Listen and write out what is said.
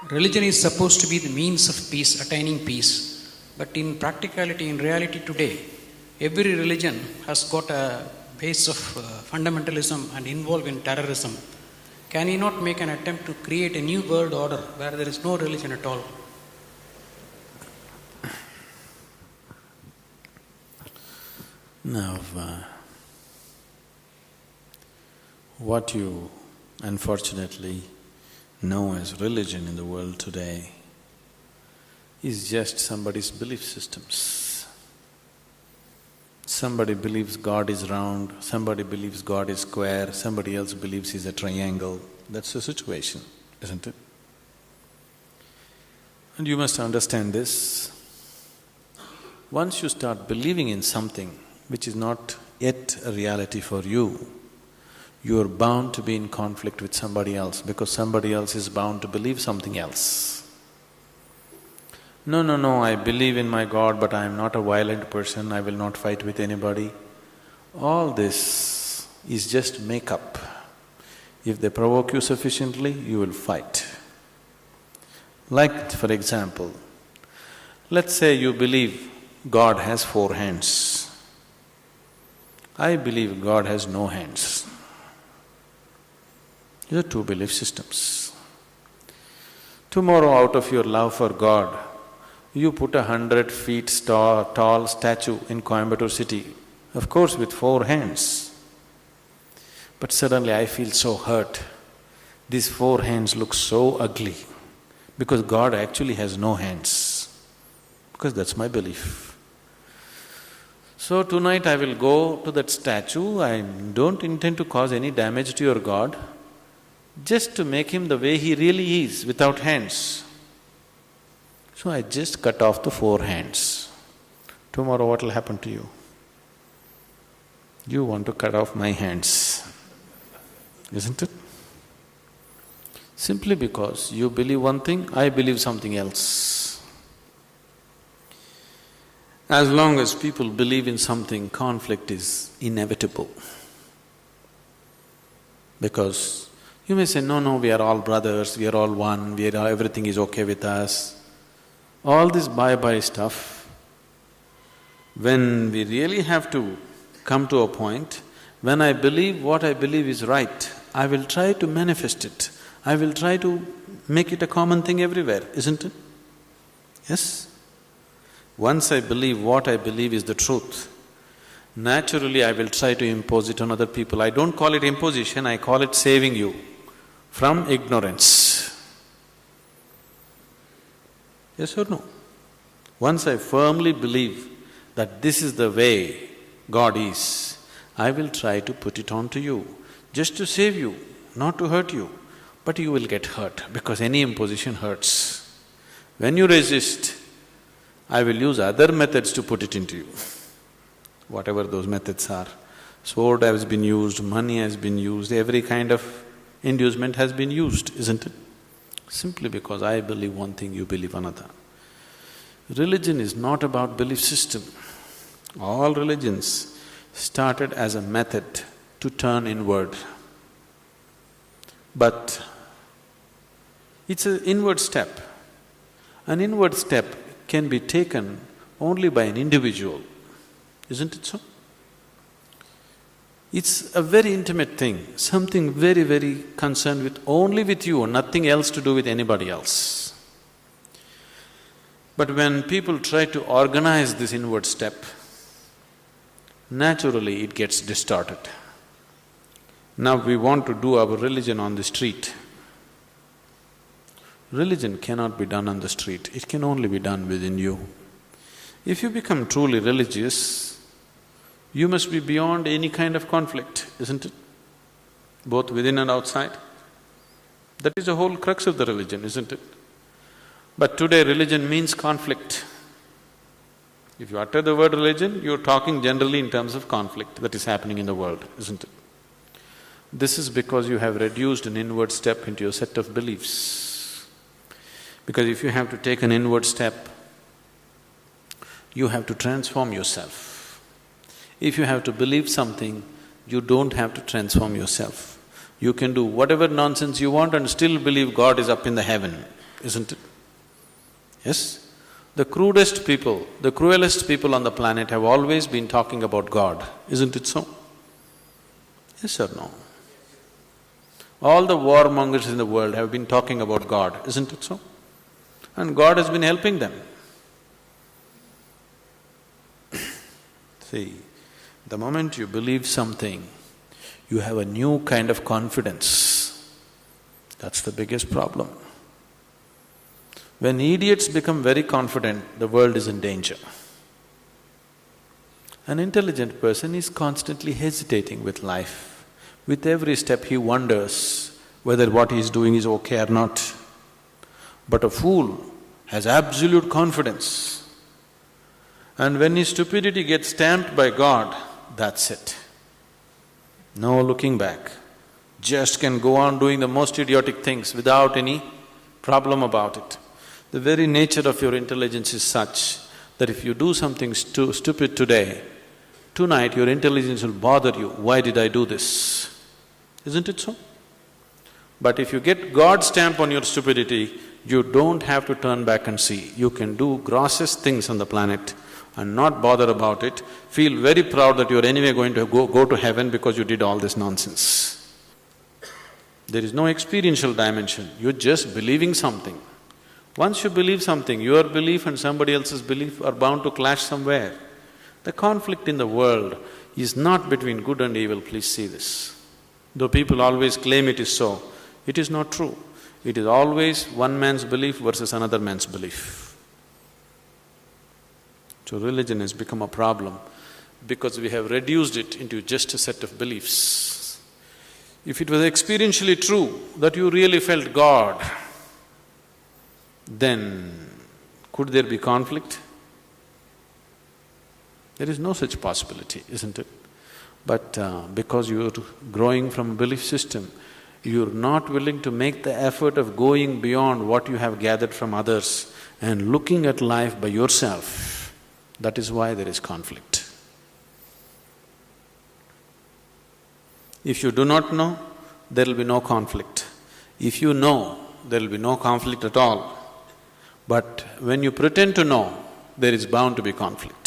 Religion is supposed to be the means of peace, attaining peace. But in practicality, in reality today, every religion has got a base of fundamentalism and involved in terrorism. Can he not make an attempt to create a new world order where there is no religion at all? Now, what you unfortunately know as religion in the world today is just somebody's belief systems. Somebody believes God is round, somebody believes God is square, somebody else believes he's a triangle. That's the situation, isn't it? And you must understand this. Once you start believing in something which is not yet a reality for you, you are bound to be in conflict with somebody else because somebody else is bound to believe something else. No, I believe in my God, but I am not a violent person, I will not fight with anybody. All this is just make-up. If they provoke you sufficiently, you will fight. Like, for example, let's say you believe God has 4 hands. I believe God has no hands. These are 2 belief systems. Tomorrow, out of your love for God, you put 100 feet tall statue in Coimbatore city, of course with 4 hands. But suddenly I feel so hurt. These 4 hands look so ugly because God actually has no hands, because that's my belief. So tonight I will go to that statue, I don't intend to cause any damage to your God, just to make him the way he really is, without hands. So I just cut off the 4 hands. Tomorrow what will happen to you? You want to cut off my hands, isn't it? Simply because you believe one thing, I believe something else. As long as people believe in something, conflict is inevitable. Because you may say, no, we are all brothers, we are all one, everything is okay with us. All this bye-bye stuff, when we really have to come to a point, when I believe what I believe is right, I will try to manifest it. I will try to make it a common thing everywhere, isn't it? Yes? Once I believe what I believe is the truth, naturally I will try to impose it on other people. I don't call it imposition, I call it saving you from ignorance. Yes or no? Once I firmly believe that this is the way God is, I will try to put it on to you, just to save you, not to hurt you. But you will get hurt because any imposition hurts. When you resist, I will use other methods to put it into you, whatever those methods are. Sword has been used, money has been used, every kind of inducement has been used, isn't it? Simply because I believe one thing, you believe another. Religion is not about belief system. All religions started as a method to turn inward. But it's an inward step. An inward step can be taken only by an individual, isn't it so? It's a very intimate thing, something very, very concerned with only with you, nothing else to do with anybody else. But when people try to organize this inward step, naturally it gets distorted. Now we want to do our religion on the street. Religion cannot be done on the street, it can only be done within you. If you become truly religious, you must be beyond any kind of conflict, isn't it? Both within and outside. That is the whole crux of the religion, isn't it? But today religion means conflict. If you utter the word religion, you're talking generally in terms of conflict that is happening in the world, isn't it? This is because you have reduced an inward step into your set of beliefs. Because if you have to take an inward step, you have to transform yourself. If you have to believe something, you don't have to transform yourself. You can do whatever nonsense you want and still believe God is up in the heaven. isn't it? Yes? The crudest people, the cruelest people on the planet have always been talking about God, isn't it so? Yes or no? All the warmongers in the world have been talking about God, isn't it so? And God has been helping them. See, the moment you believe something, you have a new kind of confidence. That's the biggest problem. When idiots become very confident, the world is in danger. An intelligent person is constantly hesitating with life. With every step he wonders whether what he is doing is okay or not. But a fool has absolute confidence. And when his stupidity gets stamped by God, that's it. No looking back. Just can go on doing the most idiotic things without any problem about it. The very nature of your intelligence is such that if you do something stupid today, tonight your intelligence will bother you, why did I do this? Isn't it so? But if you get God's stamp on your stupidity, you don't have to turn back and see. You can do grossest things on the planet and not bother about it, feel very proud that you're anyway going to go to heaven because you did all this nonsense. There is no experiential dimension, you're just believing something. Once you believe something, your belief and somebody else's belief are bound to clash somewhere. The conflict in the world is not between good and evil, please see this. Though people always claim it is so, it is not true. It is always one man's belief versus another man's belief. So religion has become a problem because we have reduced it into just a set of beliefs. If it was experientially true that you really felt God, then could there be conflict? There is no such possibility, isn't it? But because you're growing from a belief system, you're not willing to make the effort of going beyond what you have gathered from others and looking at life by yourself. That is why there is conflict. If you do not know, there will be no conflict. If you know, there will be no conflict at all. But when you pretend to know, there is bound to be conflict.